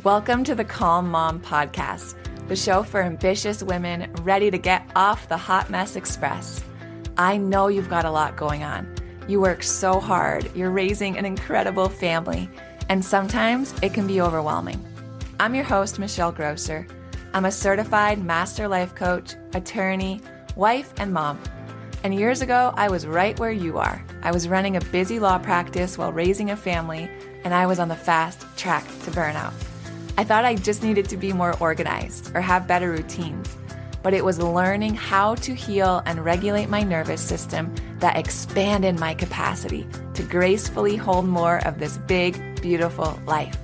Welcome to the Calm Mom Podcast, the show for ambitious women ready to get off the hot mess express. I know you've got a lot going on. You work so hard, you're raising an incredible family, and sometimes it can be overwhelming. I'm your host, Michelle Grosser. I'm a certified master life coach, attorney, wife, and mom. And years ago, I was right where you are. I was running a busy law practice while raising a family, and I was on the fast track to burnout. I thought I just needed to be more organized or have better routines, but it was learning how to heal and regulate my nervous system that expanded my capacity to gracefully hold more of this big, beautiful life.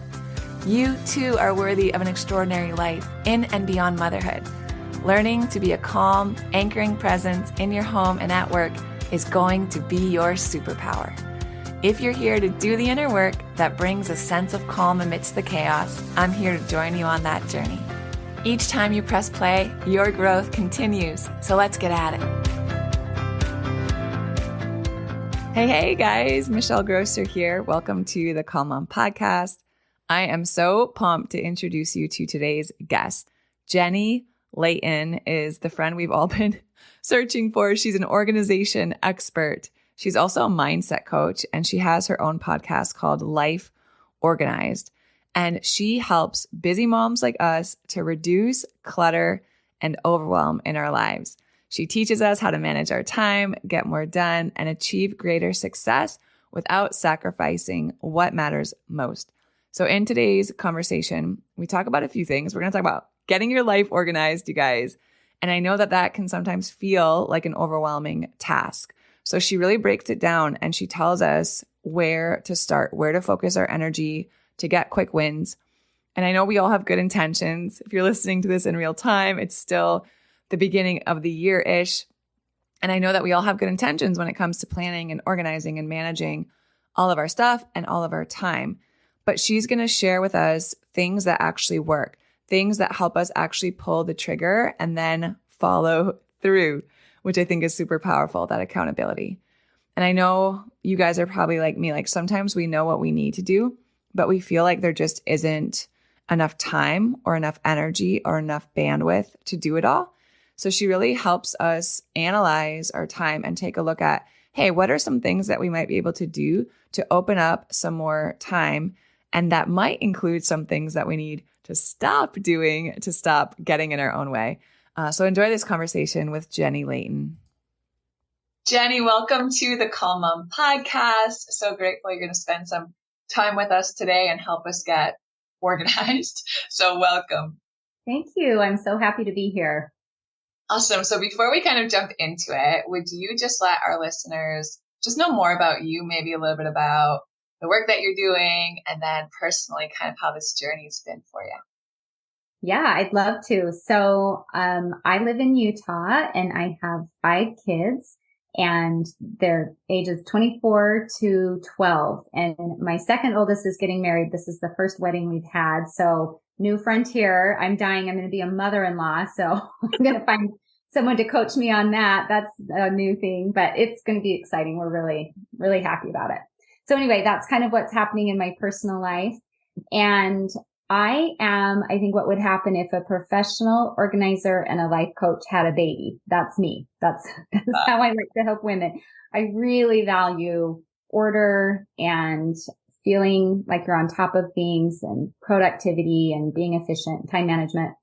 You too are worthy of an extraordinary life in and beyond motherhood. Learning to be a calm, anchoring presence in your home and at work is going to be your superpower. If you're here to do the inner work that brings a sense of calm amidst the chaos, I'm here to join you on that journey. Each time you press play, your growth continues. So let's get at it. Hey guys, Michelle Grosser here. Welcome to the Calm Mom Podcast. I am so pumped to introduce you to today's guest. Jenny Layton is the friend we've all been searching for. She's an organization expert. She's also a mindset coach, and she has her own podcast called Life Organized. And she helps busy moms like us to reduce clutter and overwhelm in our lives. She teaches us how to manage our time, get more done, and achieve greater success without sacrificing what matters most. So in today's conversation, we talk about a few things. We're going to talk about getting your life organized, you guys. And I know that can sometimes feel like an overwhelming task. So she really breaks it down and she tells us where to start, where to focus our energy to get quick wins. And I know we all have good intentions. If you're listening to this in real time, it's still the beginning of the year-ish. And I know that we all have good intentions when it comes to planning and organizing and managing all of our stuff and all of our time. But she's going to share with us things that actually work, things that help us actually pull the trigger and then follow through, which I think is super powerful, that accountability. And I know you guys are probably like me, like sometimes we know what we need to do, but we feel like there just isn't enough time or enough energy or enough bandwidth to do it all. So she really helps us analyze our time and take a look at, hey, what are some things that we might be able to do to open up some more time? And that might include some things that we need to stop doing, to stop getting in our own way. So enjoy this conversation with Jenny Layton. Jenny, welcome to the Calm Mom Podcast. So grateful you're going to spend some time with us today and help us get organized. So welcome. Thank you. I'm so happy to be here. Awesome. So before we kind of jump into it, would you just let our listeners just know more about you, maybe a little bit about the work that you're doing, and then personally kind of how this journey has been for you? Yeah, I'd love to. So, I live in Utah and I have 5 kids and they're ages 24 to 12. And my second oldest is getting married. This is the first wedding we've had. So new frontier. I'm dying. I'm going to be a mother-in-law. So I'm going to find someone to coach me on that. That's a new thing, but it's going to be exciting. We're really, really happy about it. So anyway, that's kind of what's happening in my personal life. And I think what would happen if a professional organizer and a life coach had a baby. That's me. That's how I like to help women. I really value order and feeling like you're on top of things and productivity and being efficient, time management.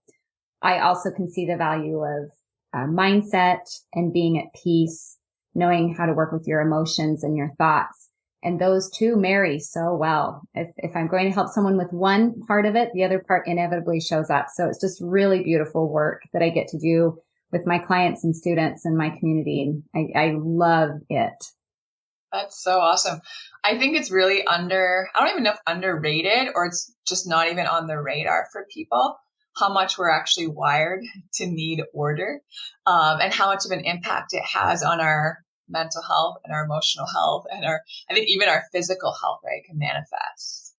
I also can see the value of mindset and being at peace, knowing how to work with your emotions and your thoughts. And those two marry so well. If I'm going to help someone with one part of it, the other part inevitably shows up. So it's just really beautiful work that I get to do with my clients and students and my community. And I love it. That's so awesome. I think it's really I don't even know if underrated or it's just not even on the radar for people, how much we're actually wired to need order, and how much of an impact it has on our mental health and our emotional health and I think even our physical health, right, can manifest.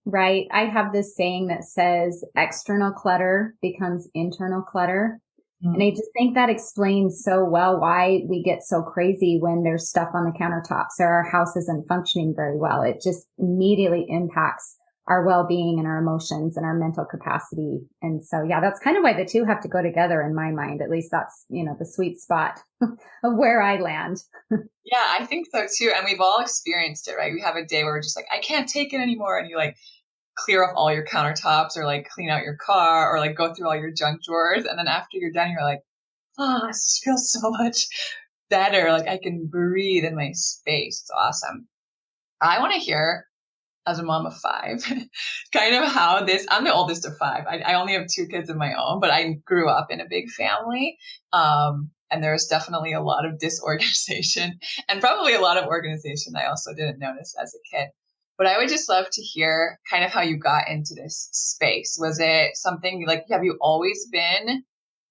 Right. I have this saying that says external clutter becomes internal clutter. Mm-hmm. And I just think that explains so well why we get so crazy when there's stuff on the countertops or our house isn't functioning very well. It just immediately impacts our well-being and our emotions and our mental capacity. And so, yeah, that's kind of why the two have to go together in my mind. At least that's, the sweet spot of where I land. Yeah, I think so too. And we've all experienced it, right? We have a day where we're just like, I can't take it anymore. And you like clear off all your countertops or like clean out your car or like go through all your junk drawers. And then after you're done, you're like, oh, this feels so much better. Like I can breathe in my space. It's awesome. I want to hear, as a mom of five, kind of how I'm the oldest of five. I only have two kids of my own, but I grew up in a big family. And there's definitely a lot of disorganization and probably a lot of organization I also didn't notice as a kid. But I would just love to hear kind of how you got into this space. Was it something like, have you always been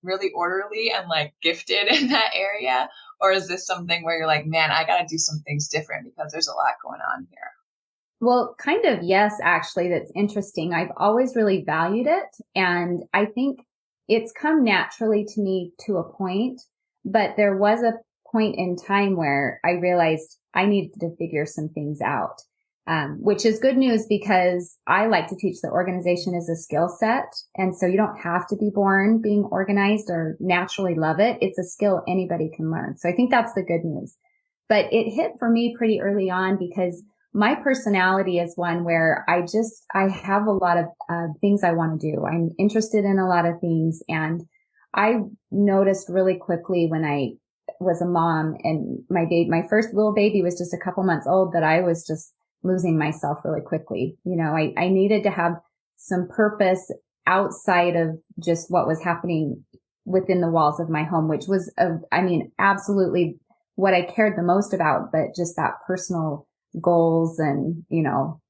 really orderly and like gifted in that area? Or is this something where you're like, man, I got to do some things different because there's a lot going on here? Well, kind of, yes, actually, that's interesting. I've always really valued it. And I think it's come naturally to me to a point, but there was a point in time where I realized I needed to figure some things out, which is good news because I like to teach that organization is a skill set. And so you don't have to be born being organized or naturally love it. It's a skill anybody can learn. So I think that's the good news. But it hit for me pretty early on because my personality is one where I have a lot of things I want to do. I'm interested in a lot of things. And I noticed really quickly when I was a mom and my first little baby was just a couple months old that I was just losing myself really quickly. I needed to have some purpose outside of just what was happening within the walls of my home, which was, absolutely what I cared the most about, but just that personal goals and,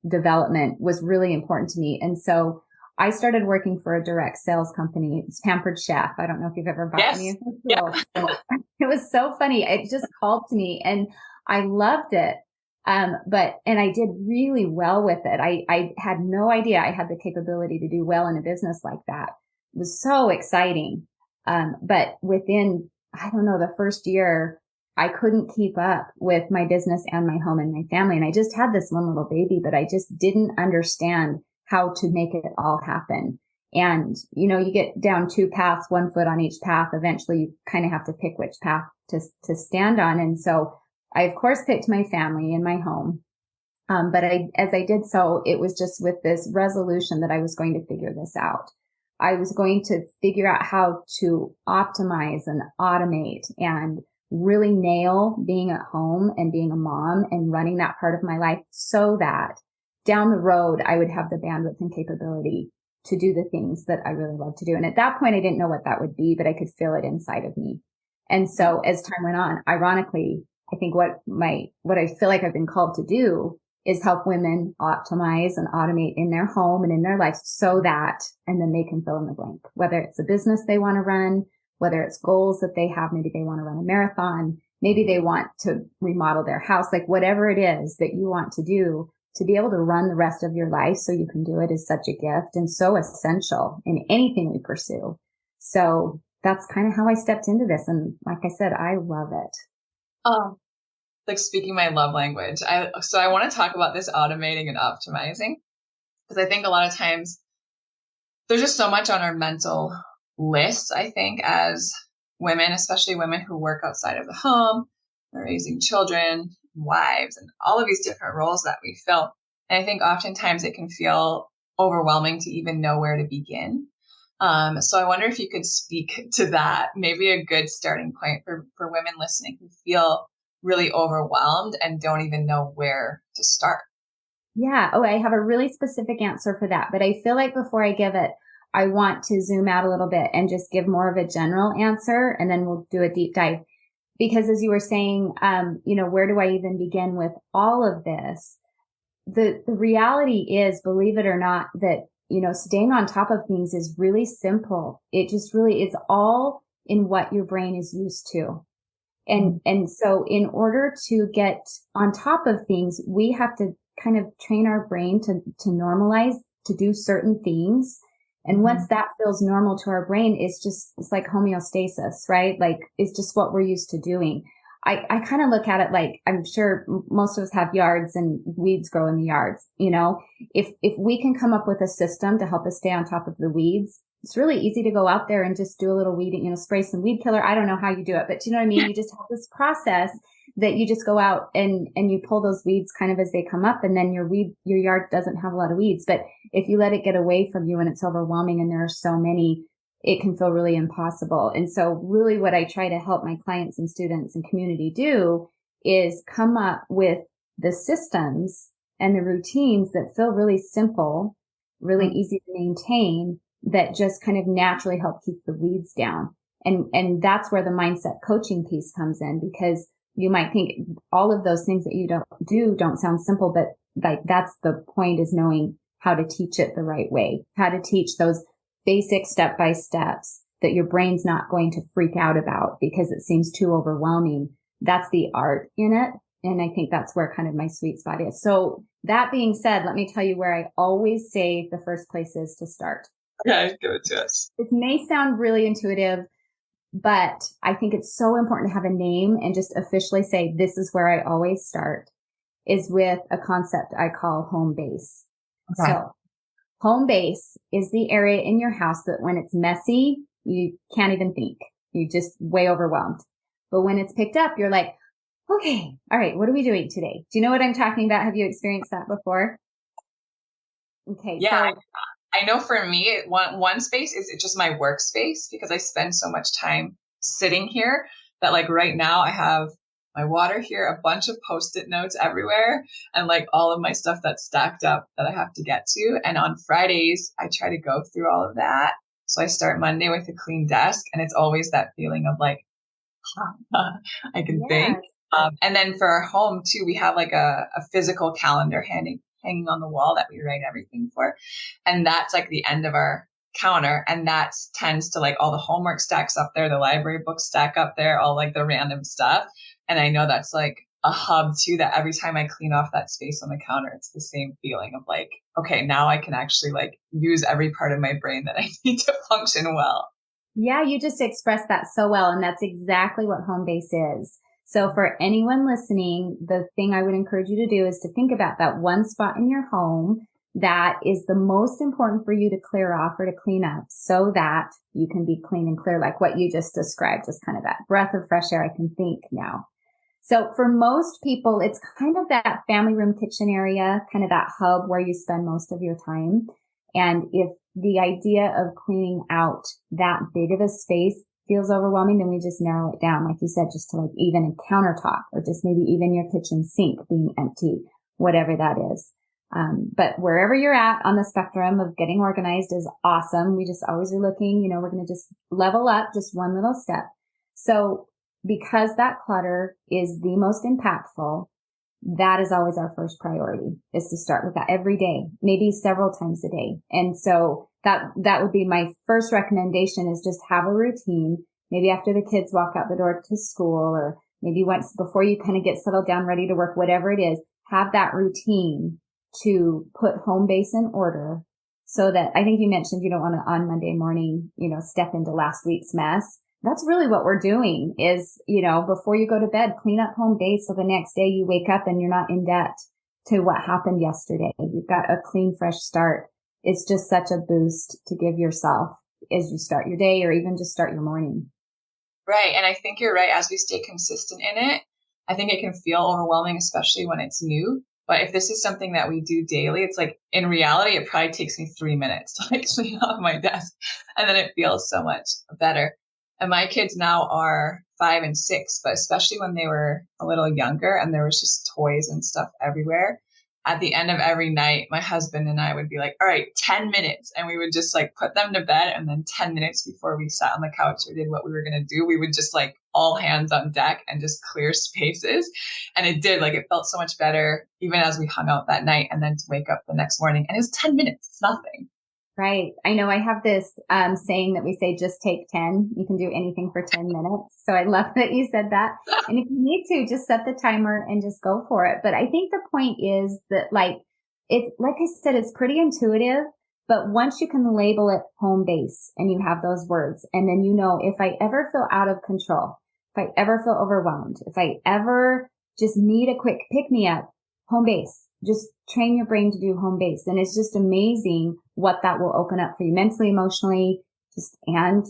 development was really important to me. And so I started working for a direct sales company. It's Pampered Chef. I don't know if you've ever bought any of those. Yeah. It was so funny. It just called to me and I loved it. And I did really well with it. I had no idea I had the capability to do well in a business like that. It was so exciting. But within, I don't know, the first year, I couldn't keep up with my business and my home and my family. And I just had this one little baby, but I just didn't understand how to make it all happen. And, you get down two paths, one foot on each path. Eventually you kind of have to pick which path to stand on. And so I, of course, picked my family and my home. But as I did so, it was just with this resolution that I was going to figure this out. I was going to figure out how to optimize and automate and really nail being at home and being a mom and running that part of my life so that down the road, I would have the bandwidth and capability to do the things that I really love to do. And at that point, I didn't know what that would be, but I could feel it inside of me. And so as time went on, ironically, I think what I feel like I've been called to do is help women optimize and automate in their home and in their life so that, and then they can fill in the blank, whether it's a business they want to run, whether it's goals that they have, maybe they want to run a marathon, maybe they want to remodel their house, like whatever it is that you want to do, to be able to run the rest of your life so you can do it is such a gift and so essential in anything we pursue. So that's kind of how I stepped into this. And like I said, I love it. Oh, like speaking my love language. So I want to talk about this automating and optimizing because I think a lot of times there's just so much on our mental list, I think, as women, especially women who work outside of the home, they're raising children, wives, and all of these different roles that we fill. And I think oftentimes it can feel overwhelming to even know where to begin. So I wonder if you could speak to that, maybe a good starting point for women listening who feel really overwhelmed and don't even know where to start. Yeah. Oh, I have a really specific answer for that, but I feel like before I give it, I want to zoom out a little bit and just give more of a general answer, and then we'll do a deep dive. Because as you were saying, where do I even begin with all of this? The reality is, believe it or not, that, staying on top of things is really simple. It just really is all in what your brain is used to. And so in order to get on top of things, we have to kind of train our brain to normalize, to do certain things. And once that feels normal to our brain, it's like homeostasis, right? Like it's just what we're used to doing. I kind of look at it like, I'm sure most of us have yards and weeds grow in the yards. If we can come up with a system to help us stay on top of the weeds, it's really easy to go out there and just do a little weeding, spray some weed killer. I don't know how you do it, but you know what I mean? You just have this process that you just go out and you pull those weeds kind of as they come up, and then your yard doesn't have a lot of weeds. But if you let it get away from you and it's overwhelming and there are so many, it can feel really impossible. And so really what I try to help my clients and students and community do is come up with the systems and the routines that feel really simple, really easy to maintain, that just kind of naturally help keep the weeds down. And that's where the mindset coaching piece comes in, because you might think all of those things that you don't sound simple, but like that's the point, is knowing how to teach it the right way, how to teach those basic step by steps that your brain's not going to freak out about because it seems too overwhelming. That's the art in it. And I think that's where kind of my sweet spot is. So that being said, let me tell you where I always say the first place is to start. Okay, give it to us. It may sound really intuitive, but I think it's so important to have a name and just officially say, this is where I always start, is with a concept I call home base. Okay. So home base is the area in your house that when it's messy, you can't even think. You're just way overwhelmed. But when it's picked up, you're like, okay, all right, what are we doing today? Do you know what I'm talking about? Have you experienced that before? Okay. Yeah, So I know for me, one space is just my workspace, because I spend so much time sitting here that like right now I have my water here, a bunch of Post-it notes everywhere, and like all of my stuff that's stacked up that I have to get to. And on Fridays, I try to go through all of that. So I start Monday with a clean desk, and it's always that feeling of like, I can think. And then for our home too, we have like a physical calendar hanging on the wall that we write everything for. And that's like the end of our counter. And that tends to like all the homework stacks up there, the library books stack up there, all like the random stuff. And I know that's like a hub too, that every time I clean off that space on the counter, it's the same feeling of like, okay, now I can actually like use every part of my brain that I need to function well. yeah, you just expressed that so well. And that's exactly what home base is. So for anyone listening, the thing I would encourage you to do is to think about that one spot in your home that is the most important for you to clear off or to clean up, so that you can be clean and clear, like what you just described, just kind of that breath of fresh air. I can think now. So for most people, it's kind of that family room kitchen area, kind of that hub where you spend most of your time. And if the idea of cleaning out that big of a space feels overwhelming, then we just narrow it down, like you said, just to like even a countertop, or just maybe even your kitchen sink being empty, whatever that is. But wherever you're at on the spectrum of getting organized is awesome. We just always are looking, we're going to just level up just one little step. So because that clutter is the most impactful, that is always our first priority, is to start with that every day, maybe several times a day. And so that would be my first recommendation, is just have a routine, maybe after the kids walk out the door to school, or maybe once before you kind of get settled down, ready to work, whatever it is, have that routine to put home base in order, so that, I think you mentioned you don't want to on Monday morning, step into last week's mess. That's really what we're doing is, before you go to bed, clean up home base so the next day you wake up and you're not in debt to what happened yesterday. You've got a clean, fresh start. It's just such a boost to give yourself as you start your day, or even just start your morning. Right. And I think you're right. As we stay consistent in it, I think it can feel overwhelming, especially when it's new. But if this is something that we do daily, it's like, in reality, it probably takes me 3 minutes to like clean off my desk, and then it feels so much better. And my kids now are 5 and 6, but especially when they were a little younger and there was just toys and stuff everywhere, at the end of every night, my husband and I would be like, all right, 10 minutes. And we would just like put them to bed. And then 10 minutes before we sat on the couch or did what we were going to do, we would just like all hands on deck and just clear spaces. And it did, like, it felt so much better even as we hung out that night, and then to wake up the next morning. And it was 10 minutes. It's nothing. Right. I know I have this saying that we say, just take 10. You can do anything for 10 minutes. So I love that you said that. And if you need to, just set the timer and just go for it. But I think the point is that, it's like I said, it's pretty intuitive. But once you can label it home base and you have those words, and then if I ever feel out of control, if I ever feel overwhelmed, if I ever just need a quick pick me up, home base, just train your brain to do home base. And it's just amazing what that will open up for you mentally, emotionally, and,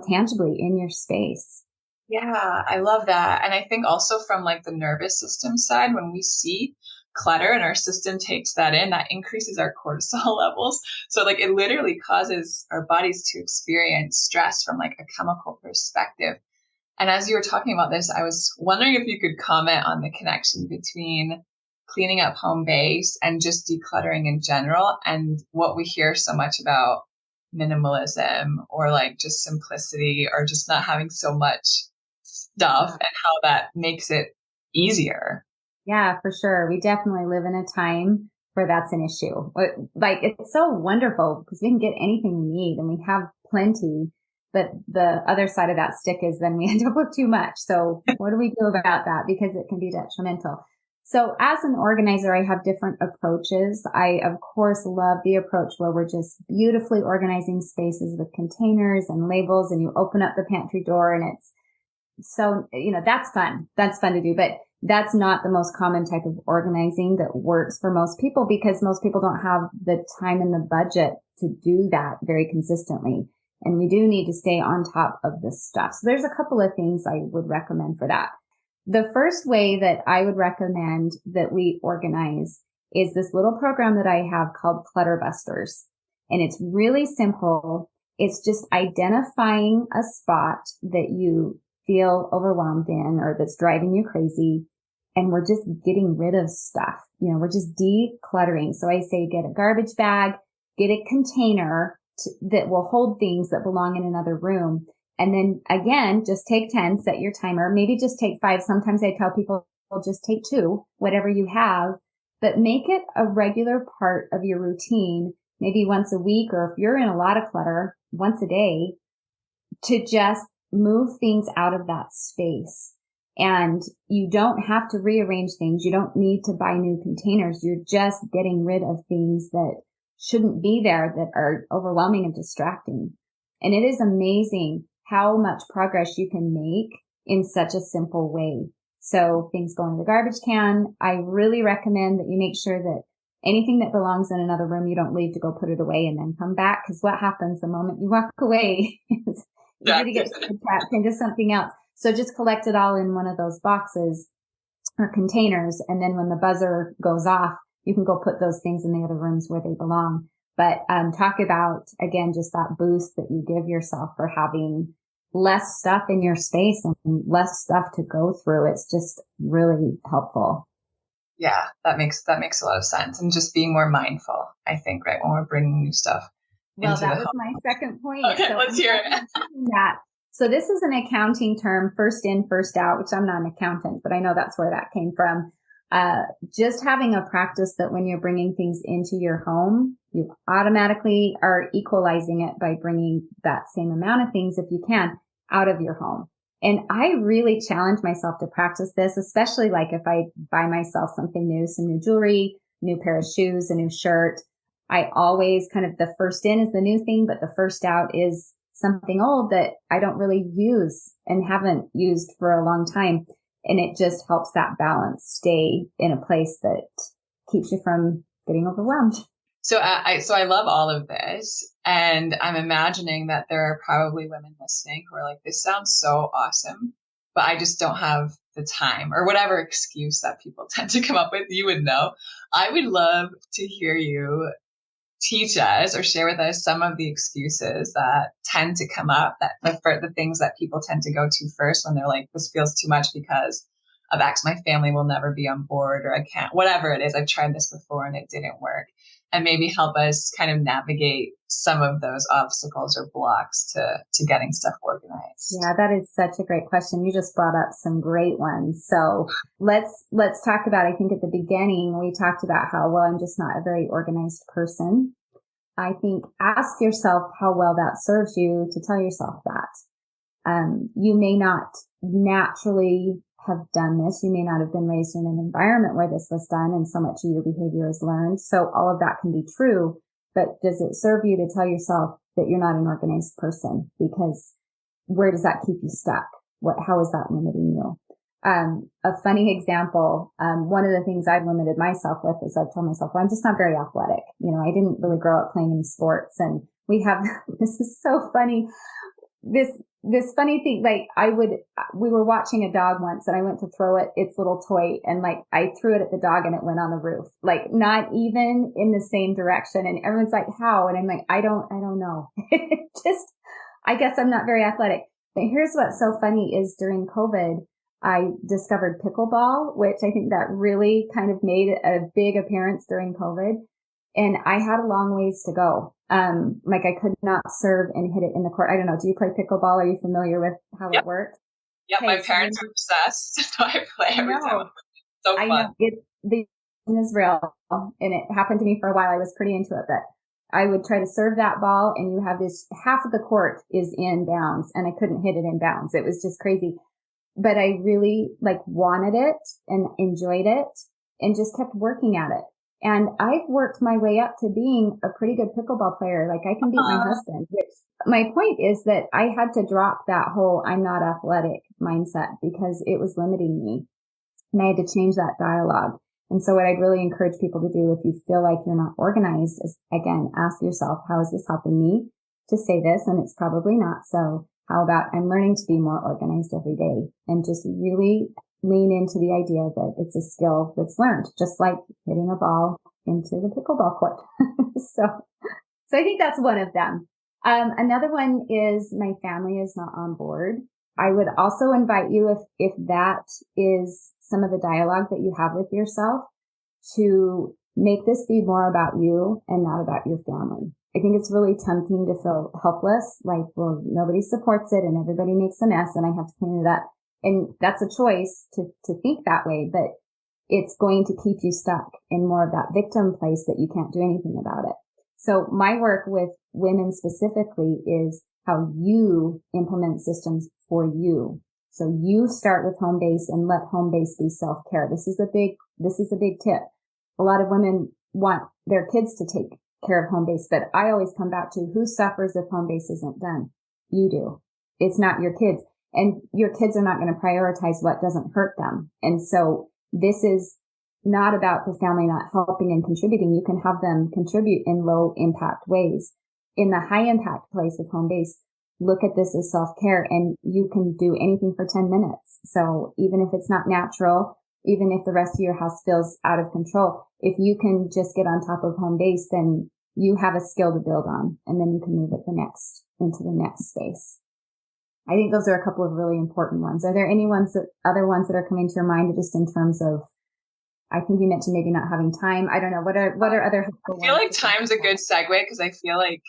tangibly in your space. Yeah, I love that. And I think also from like the nervous system side, when we see clutter and our system takes that in, that increases our cortisol levels. So like it literally causes our bodies to experience stress from like a chemical perspective. And as you were talking about this, I was wondering if you could comment on the connection between cleaning up home base and just decluttering in general, and what we hear so much about minimalism or like just simplicity or just not having so much stuff and how that makes it easier. Yeah, for sure. We definitely live in a time where that's an issue. Like it's so wonderful because we can get anything we need and we have plenty. But the other side of that stick is then we end up with too much. So what do we do about that? Because it can be detrimental. So as an organizer, I have different approaches. I, of course, love the approach where we're just beautifully organizing spaces with containers and labels, and you open up the pantry door and it's so, that's fun. That's fun to do, but that's not the most common type of organizing that works for most people because most people don't have the time and the budget to do that very consistently. And we do need to stay on top of this stuff. So there's a couple of things I would recommend for that. The first way that I would recommend that we organize is this little program that I have called Clutter Busters. And it's really simple. It's just identifying a spot that you feel overwhelmed in or that's driving you crazy. And we're just getting rid of stuff. We're just decluttering. So I say get a garbage bag, get a container that will hold things that belong in another room. And then again, just take 10, set your timer, maybe just take 5. Sometimes I tell people, well, just take 2, whatever you have, but make it a regular part of your routine, maybe once a week, or if you're in a lot of clutter, once a day, to just move things out of that space. And you don't have to rearrange things. You don't need to buy new containers. You're just getting rid of things that shouldn't be there, that are overwhelming and distracting. And it is amazing how much progress you can make in such a simple way. So things go in the garbage can. I really recommend that you make sure that anything that belongs in another room, you don't leave to go put it away and then come back. Because what happens the moment you walk away is easy to get trapped into something else. So just collect it all in one of those boxes or containers. And then when the buzzer goes off, you can go put those things in the other rooms where they belong. But talk about, again, just that boost that you give yourself for having less stuff in your space and less stuff to go through. It's just really helpful. Yeah, that makes a lot of sense. And just being more mindful, I think, right, when we're bringing new stuff. Well, that was my second point. Okay, so let's hear it. So this is an accounting term, first in, first out, which I'm not an accountant, but I know that's where that came from. Just having a practice that when you're bringing things into your home, you automatically are equalizing it by bringing that same amount of things, if you can, out of your home. And I really challenge myself to practice this, especially like if I buy myself something new, some new jewelry, new pair of shoes, a new shirt. I always kind of, the first in is the new thing, but the first out is something old that I don't really use and haven't used for a long time. And it just helps that balance stay in a place that keeps you from getting overwhelmed. So I love all of this. And I'm imagining that there are probably women listening who are like, this sounds so awesome, but I just don't have the time, or whatever excuse that people tend to come up with. You would know. I would love to hear you teach us or share with us some of the excuses that tend to come up, that the things that people tend to go to first when they're like, this feels too much because of X, my family will never be on board, or I can't, whatever it is. I've tried this before and it didn't work. And maybe help us kind of navigate some of those obstacles or blocks to getting stuff organized. Yeah, that is such a great question. You just brought up some great ones. So let's talk about, I think at the beginning, we talked about how, well, I'm just not a very organized person. I think ask yourself how well that serves you to tell yourself that. You may not naturally have done this. You may not have been raised in an environment where this was done and so much of your behavior is learned. So all of that can be true, but does it serve you to tell yourself that you're not an organized person? Because where does that keep you stuck? how is that limiting you? A funny example, one of the things I've limited myself with is I've told myself, well, I'm just not very athletic. I didn't really grow up playing any sports, and we have, this is so funny. This funny thing, like we were watching a dog once and I went to throw it, its little toy, and like I threw it at the dog and it went on the roof, like not even in the same direction. And everyone's like, how? And I'm like, I don't know. Just, I guess I'm not very athletic. But here's what's so funny is during COVID, I discovered pickleball, which I think that really kind of made a big appearance during COVID. And I had a long ways to go. Like I could not serve and hit it in the court. I don't know. Do you play pickleball? Are you familiar with how it works? Yep. My parents are obsessed. So I play every time. So fun. I know. The is real. And it happened to me for a while. I was pretty into it, but I would try to serve that ball and you have this half of the court is in bounds and I couldn't hit it in bounds. It was just crazy. But I really wanted it and enjoyed it and just kept working at it. And I've worked my way up to being a pretty good pickleball player. Like I can beat my husband. My point is that I had to drop that whole I'm not athletic mindset because it was limiting me. And I had to change that dialogue. And so what I'd really encourage people to do if you feel like you're not organized is, again, ask yourself, how is this helping me to say this? And it's probably not. So how about I'm learning to be more organized every day and just really lean into the idea that it's a skill that's learned, just like hitting a ball into the pickleball court. So I think that's one of them. Another one is my family is not on board. I would also invite you, if that is some of the dialogue that you have with yourself, to make this be more about you and not about your family. I think it's really tempting to feel helpless, like, well, nobody supports it and everybody makes a mess and I have to clean it up. And that's a choice to think that way, but it's going to keep you stuck in more of that victim place that you can't do anything about it. So my work with women specifically is how you implement systems for you. So you start with home base and let home base be self-care. This is a big tip. A lot of women want their kids to take care of home base, but I always come back to who suffers if home base isn't done. You do. It's not your kids. And your kids are not going to prioritize what doesn't hurt them. And so this is not about the family not helping and contributing. You can have them contribute in low impact ways. In the high impact place of home base, look at this as self-care and you can do anything for 10 minutes. So even if it's not natural, even if the rest of your house feels out of control, if you can just get on top of home base, then you have a skill to build on and then you can move it into the next space. I think those are a couple of really important ones. Are there other ones that are coming to your mind just in terms of, I think you mentioned maybe not having time. I don't know. What are other helpful ones? I feel like time's a good segue because I feel like,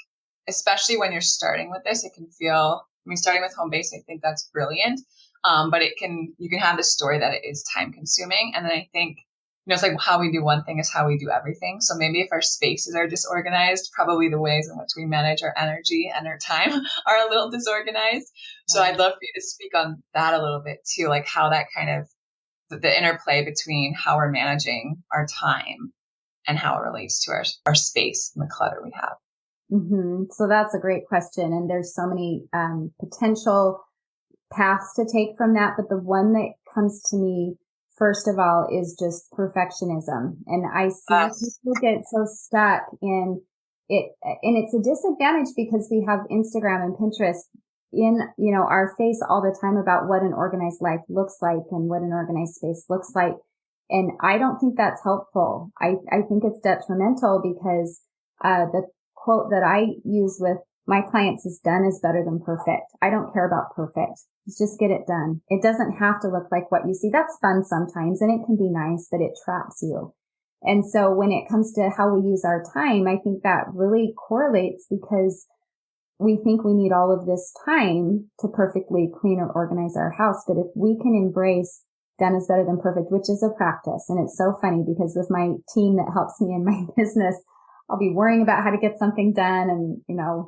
especially when you're starting with this, it can feel, starting with home base, I think that's brilliant. But you can have this story that it is time consuming. And then I think, it's like how we do one thing is how we do everything. So maybe if our spaces are disorganized, probably the ways in which we manage our energy and our time are a little disorganized. So I'd love for you to speak on that a little bit too, like how that kind of, the interplay between how we're managing our time and how it relates to our space and the clutter we have. Mm-hmm. So that's a great question. And there's so many potential paths to take from that. But the one that comes to me, first of all, is just perfectionism. And I see people get so stuck in it. And it's a disadvantage because we have Instagram and Pinterest in, our face all the time about what an organized life looks like and what an organized space looks like. And I don't think that's helpful. I think it's detrimental because the quote that I use with my clients is done is better than perfect. I don't care about perfect. Just get it done. It doesn't have to look like what you see. That's fun sometimes and it can be nice, but it traps you. And so when it comes to how we use our time, I think that really correlates because we think we need all of this time to perfectly clean or organize our house. But if we can embrace done is better than perfect, which is a practice. And it's so funny because with my team that helps me in my business, I'll be worrying about how to get something done and,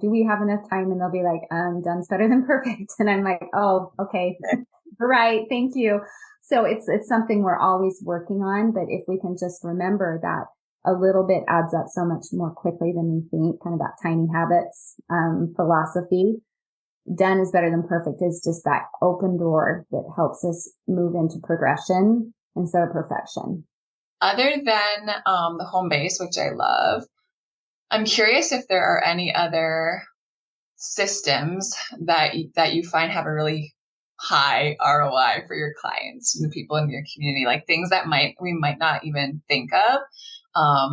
do we have enough time? And they'll be like, done's better than perfect. And I'm like, oh, okay. Right. Thank you. So it's something we're always working on. But if we can just remember that a little bit adds up so much more quickly than we think, kind of that tiny habits, philosophy. done is better than perfect is just that open door that helps us move into progression instead of perfection. Other than the home base, which I love, I'm curious if there are any other systems that you find have a really high ROI for your clients and the people in your community, like things that we might not even think of,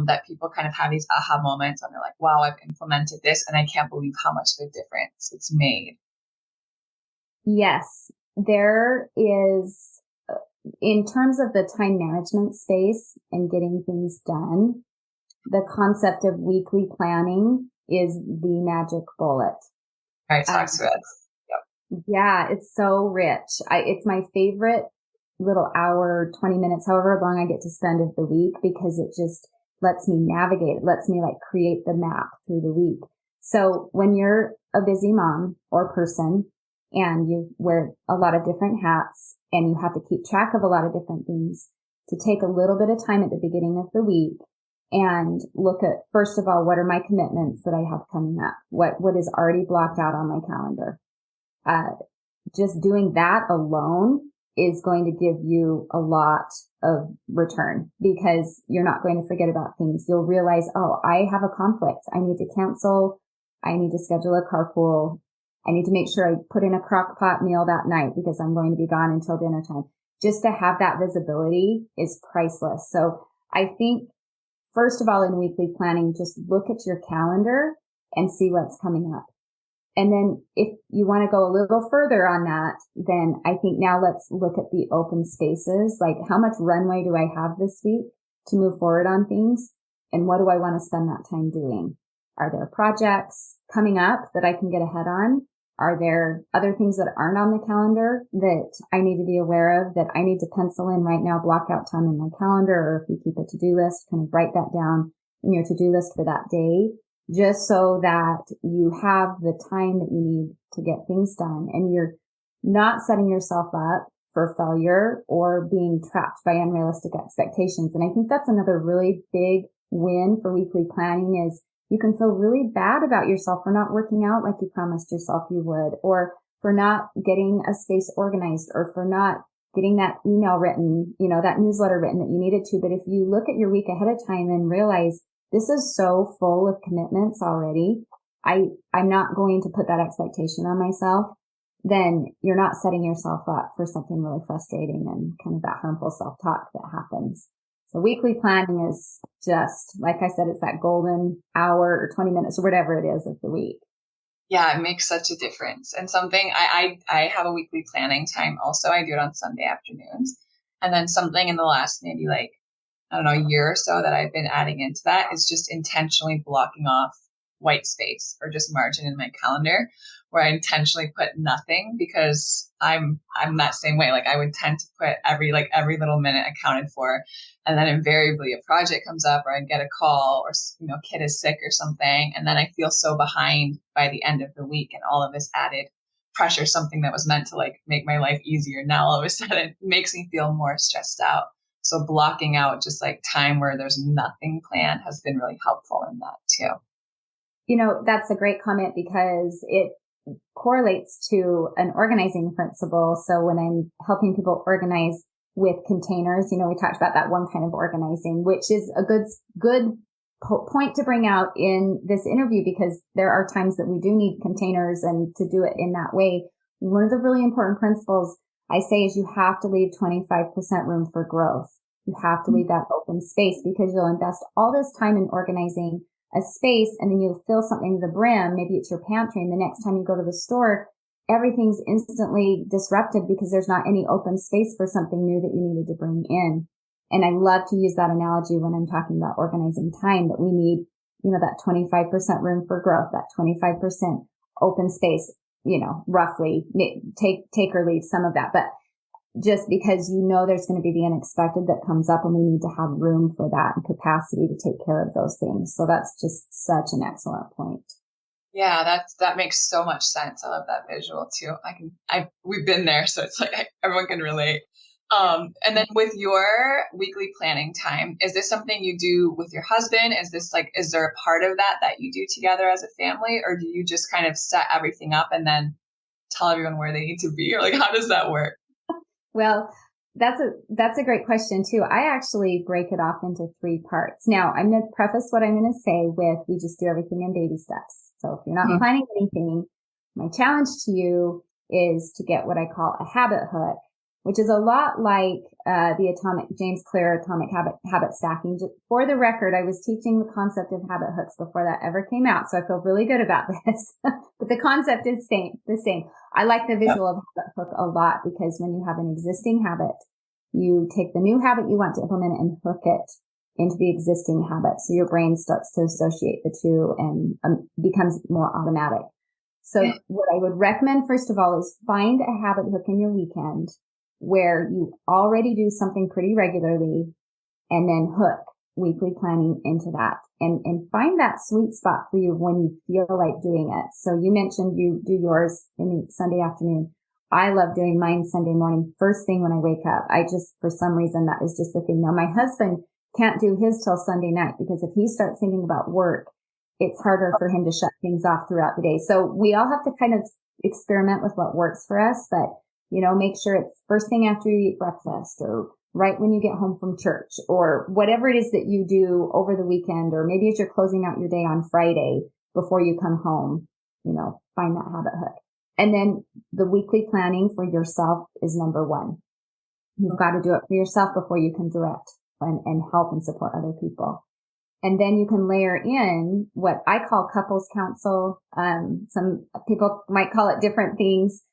that people kind of have these aha moments and they're like, wow, I've implemented this and I can't believe how much of a difference it's made. Yes, there is, in terms of the time management space and getting things done, the concept of weekly planning is the magic bullet. All right, talk to us. Yep. Yeah, it's so rich. It's my favorite little hour, 20 minutes, however long I get to spend of the week, because it just lets me navigate. It lets me like create the map through the week. So when you're a busy mom or person and you wear a lot of different hats and you have to keep track of a lot of different things, to take a little bit of time at the beginning of the week and look at, first of all, what are my commitments that I have coming up? What is already blocked out on my calendar? Just doing that alone is going to give you a lot of return, because you're not going to forget about things. You'll realize, oh, I have a conflict. I need to cancel. I need to schedule a carpool. I need to make sure I put in a crock pot meal that night because I'm going to be gone until dinner time. Just to have that visibility is priceless. So I think, first of all, in weekly planning, just look at your calendar and see what's coming up. And then if you want to go a little further on that, then I think now let's look at the open spaces. Like, how much runway do I have this week to move forward on things? And what do I want to spend that time doing? Are there projects coming up that I can get ahead on? Are there other things that aren't on the calendar that I need to be aware of, that I need to pencil in right now, block out time in my calendar, or if you keep a to-do list, kind of write that down in your to-do list for that day, just so that you have the time that you need to get things done and you're not setting yourself up for failure or being trapped by unrealistic expectations. And I think that's another really big win for weekly planning, is you can feel really bad about yourself for not working out like you promised yourself you would, or for not getting a space organized, or for not getting that email written, that newsletter written that you needed to. But if you look at your week ahead of time and realize, this is so full of commitments already, I'm not going to put that expectation on myself, then you're not setting yourself up for something really frustrating and kind of that harmful self-talk that happens. So weekly planning is just, like I said, it's that golden hour or 20 minutes or whatever it is of the week. Yeah, it makes such a difference. And something I have a weekly planning time also. I do it on Sunday afternoons. And then something in the last maybe like, I don't know, a year or so that I've been adding into that is just intentionally blocking off white space or just margin in my calendar, where I intentionally put nothing, because I'm that same way. Like, I would tend to put every little minute accounted for. And then invariably a project comes up, or I get a call, or, kid is sick or something. And then I feel so behind by the end of the week, and all of this added pressure, something that was meant to like make my life easier, now all of a sudden makes me feel more stressed out. So blocking out just like time where there's nothing planned has been really helpful in that too. That's a great comment, because it correlates to an organizing principle. So when I'm helping people organize with containers, we talked about that one kind of organizing, which is a good point to bring out in this interview, because there are times that we do need containers, and to do it in that way. One of the really important principles I say is you have to leave 25% room for growth. You have to leave that open space, because you'll invest all this time in organizing a space, and then you'll fill something to the brim. Maybe it's your pantry, and the next time you go to the store, everything's instantly disrupted because there's not any open space for something new that you needed to bring in. And I love to use that analogy when I'm talking about organizing time, that we need, that 25% room for growth, that 25% open space, roughly take or leave some of that. But just because there's going to be the unexpected that comes up, and we need to have room for that and capacity to take care of those things. So that's just such an excellent point. Yeah, that makes so much sense. I love that visual too. We've been there, so it's like everyone can relate. And then with your weekly planning time, is this something you do with your husband? Is there a part of that you do together as a family, or do you just kind of set everything up and then tell everyone where they need to be? Or like, how does that work? Well, that's a great question too. I actually break it off into 3 parts. Now, I'm going to preface what I'm going to say with, we just do everything in baby steps. So if you're not planning anything, my challenge to you is to get what I call a habit hook, which is a lot like the James Clear atomic habit stacking. Just for the record, I was teaching the concept of habit hooks before that ever came out, so I feel really good about this. But the concept is the same. I like the visual of habit hook a lot because when you have an existing habit, you take the new habit you want to implement and hook it into the existing habit. So your brain starts to associate the two and becomes more automatic. So what I would recommend, first of all, is find a habit hook in your weekend where you already do something pretty regularly and then hook weekly planning into that and find that sweet spot for you when you feel like doing it. So you mentioned you do yours in the Sunday afternoon. I love doing mine Sunday morning, first thing when I wake up. I just, for some reason, that is just the thing. Now, my husband can't do his till Sunday night because if he starts thinking about work, it's harder for him to shut things off throughout the day. So we all have to kind of experiment with what works for us, but, you know, make sure it's first thing after you eat breakfast or right when you get home from church or whatever it is that you do over the weekend, or maybe as you're closing out your day on Friday before you come home, you know, find that habit hook. And then the weekly planning for yourself is number 1. You've got to do it for yourself before you can direct and help and support other people. And then you can layer in what I call couples counsel. Some people might call it different things.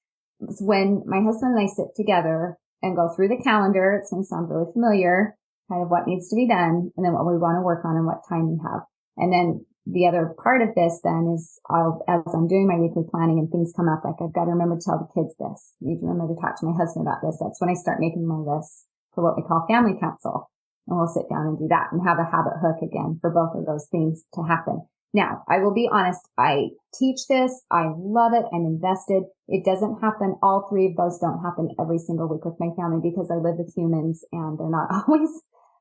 It's when my husband and I sit together and go through the calendar. It's going to sound really familiar, kind of what needs to be done, and then what we want to work on and what time we have. And then the other part of this then is as I'm doing my weekly planning and things come up, like I've got to remember to tell the kids this. I need to remember to talk to my husband about this. That's when I start making my list for what we call family council. And we'll sit down and do that and have a habit hook again for both of those things to happen. Now, I will be honest. I teach this. I love it. I'm invested. It doesn't happen. All 3 of those don't happen every single week with my family because I live with humans and they're not always,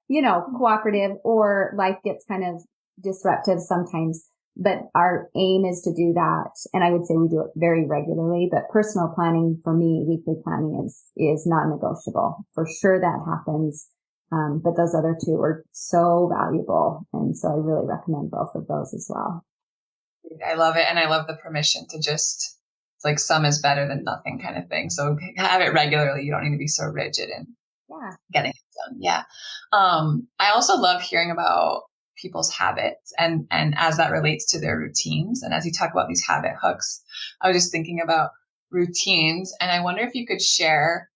you know, cooperative, or life gets kind of disruptive sometimes, but our aim is to do that. And I would say we do it very regularly, but personal planning for me, weekly planning is non-negotiable. For sure that happens. But those other 2 are so valuable. And so I really recommend both of those as well. I love it. And I love the permission to just, it's like some is better than nothing kind of thing. So have it regularly. You don't need to be so rigid in getting it done. Yeah. I also love hearing about people's habits and as that relates to their routines. And as you talk about these habit hooks, I was just thinking about routines, and I wonder if you could share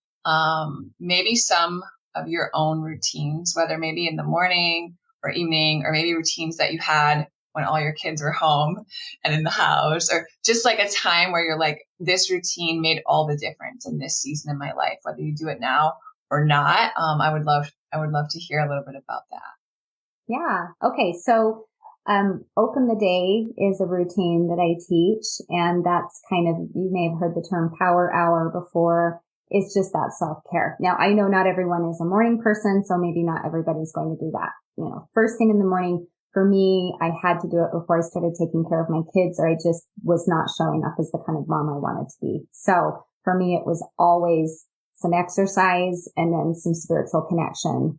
maybe some of your own routines, whether maybe in the morning or evening, or maybe routines that you had when all your kids were home and in the house, or just like a time where you're like, this routine made all the difference in this season in my life, whether you do it now or not. I would love to hear a little bit about that. Yeah. Okay. So, open the day is a routine that I teach, and that's kind of, you may have heard the term power hour before. It's just that self-care. Now, I know not everyone is a morning person, so maybe not everybody's going to do that. You know, first thing in the morning, for me, I had to do it before I started taking care of my kids, or I just was not showing up as the kind of mom I wanted to be. So for me, it was always some exercise and then some spiritual connection.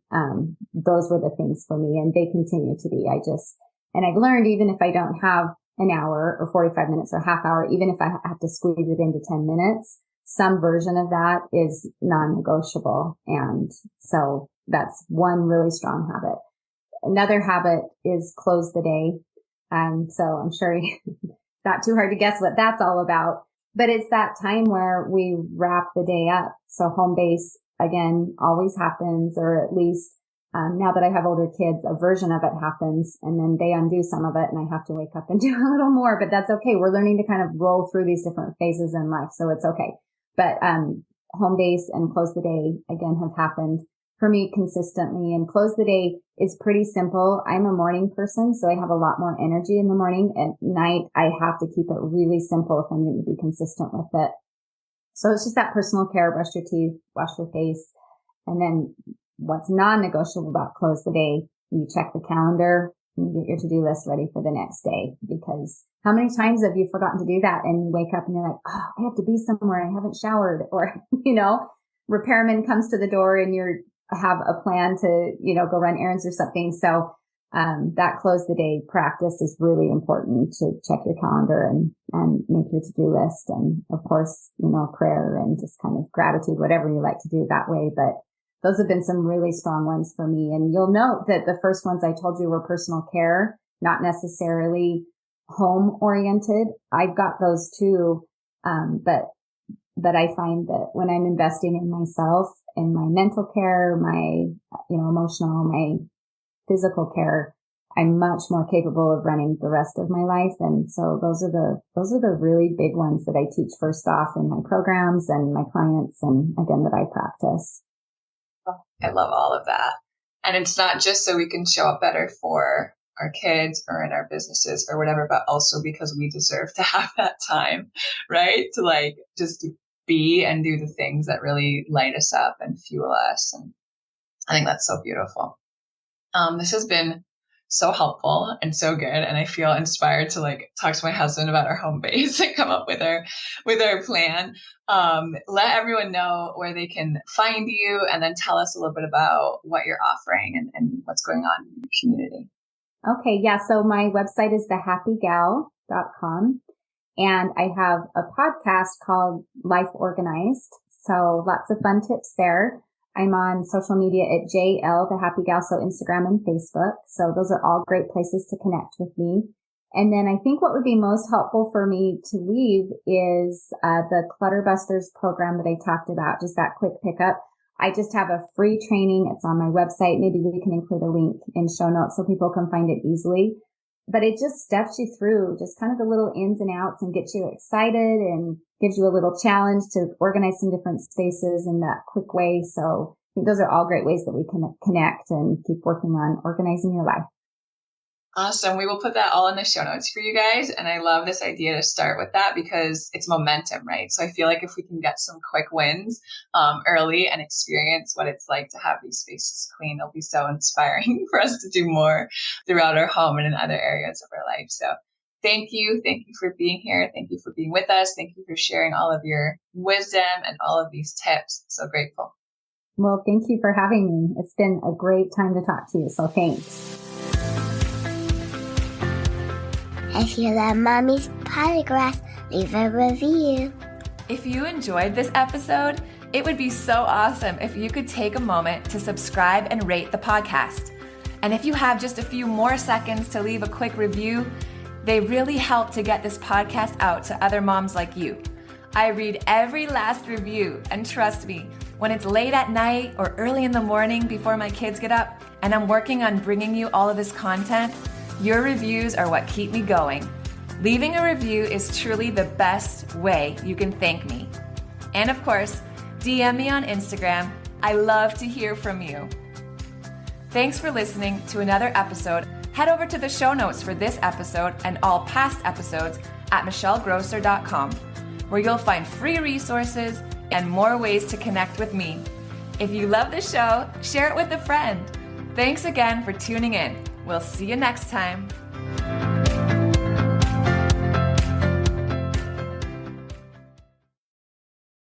Those were the things for me, and they continue to be. And I've learned, even if I don't have an hour or 45 minutes or half hour, even if I have to squeeze it into 10 minutes, some version of that is non-negotiable. And so that's one really strong habit. Another habit is close the day. So I'm sure it's not too hard to guess what that's all about, but it's that time where we wrap the day up. So home base, again, always happens, or at least now that I have older kids, a version of it happens, and then they undo some of it and I have to wake up and do a little more, but that's okay. We're learning to kind of roll through these different phases in life, so it's okay. But home base and close the day, again, have happened for me consistently. And close the day is pretty simple. I'm a morning person, so I have a lot more energy in the morning. At night, I have to keep it really simple if I'm going to be consistent with it. So it's just that personal care: brush your teeth, wash your face. And then what's non-negotiable about close the day, you check the calendar, can you get your to-do list ready for the next day? Because how many times have you forgotten to do that and you wake up and you're like, oh, I have to be somewhere. I haven't showered. Or, repairman comes to the door and you have a plan to, go run errands or something. So that close the day practice is really important to check your calendar and make your to-do list. And of course, prayer and just kind of gratitude, whatever you like to do that way. But those have been some really strong ones for me. And you'll note that the first ones I told you were personal care, not necessarily home oriented. I've got those too. But I find that when I'm investing in myself and my mental care, my, emotional, my physical care, I'm much more capable of running the rest of my life. And so those are the really big ones that I teach first off in my programs and my clients, and again, that I practice. I love all of that. And it's not just so we can show up better for our kids or in our businesses or whatever, but also because we deserve to have that time, right? To just be and do the things that really light us up and fuel us. And I think that's so beautiful. This has been so helpful and so good. And I feel inspired to talk to my husband about our home base and come up with our plan. Let everyone know where they can find you, and then tell us a little bit about what you're offering and what's going on in your community. Okay. Yeah. So my website is thehappygal.com, and I have a podcast called Life Organized. So lots of fun tips there. I'm on social media at JL, the Happy Gal, so Instagram and Facebook. So those are all great places to connect with me. And then I think what would be most helpful for me to leave is the Clutter Busters program that I talked about, just that quick pickup. I just have a free training. It's on my website. Maybe we can include a link in show notes so people can find it easily. But it just steps you through just kind of the little ins and outs and gets you excited and gives you a little challenge to organize some different spaces in that quick way. So I think those are all great ways that we can connect and keep working on organizing your life. Awesome. We will put that all in the show notes for you guys. And I love this idea to start with that because it's momentum, right? So I feel like if we can get some quick wins early and experience what it's like to have these spaces clean, it'll be so inspiring for us to do more throughout our home and in other areas of our life. So thank you. Thank you for being here. Thank you for being with us. Thank you for sharing all of your wisdom and all of these tips. So grateful. Well, thank you for having me. It's been a great time to talk to you. So thanks. If you love Mommy's Podcast, leave a review. If you enjoyed this episode, it would be so awesome if you could take a moment to subscribe and rate the podcast. And if you have just a few more seconds to leave a quick review, they really help to get this podcast out to other moms like you. I read every last review, and trust me, when it's late at night or early in the morning before my kids get up and I'm working on bringing you all of this content, your reviews are what keep me going. Leaving a review is truly the best way you can thank me. And of course, DM me on Instagram. I love to hear from you. Thanks for listening to another episode. Head over to the show notes for this episode and all past episodes at michellegrosser.com, where you'll find free resources and more ways to connect with me. If you love the show, share it with a friend. Thanks again for tuning in. We'll see you next time.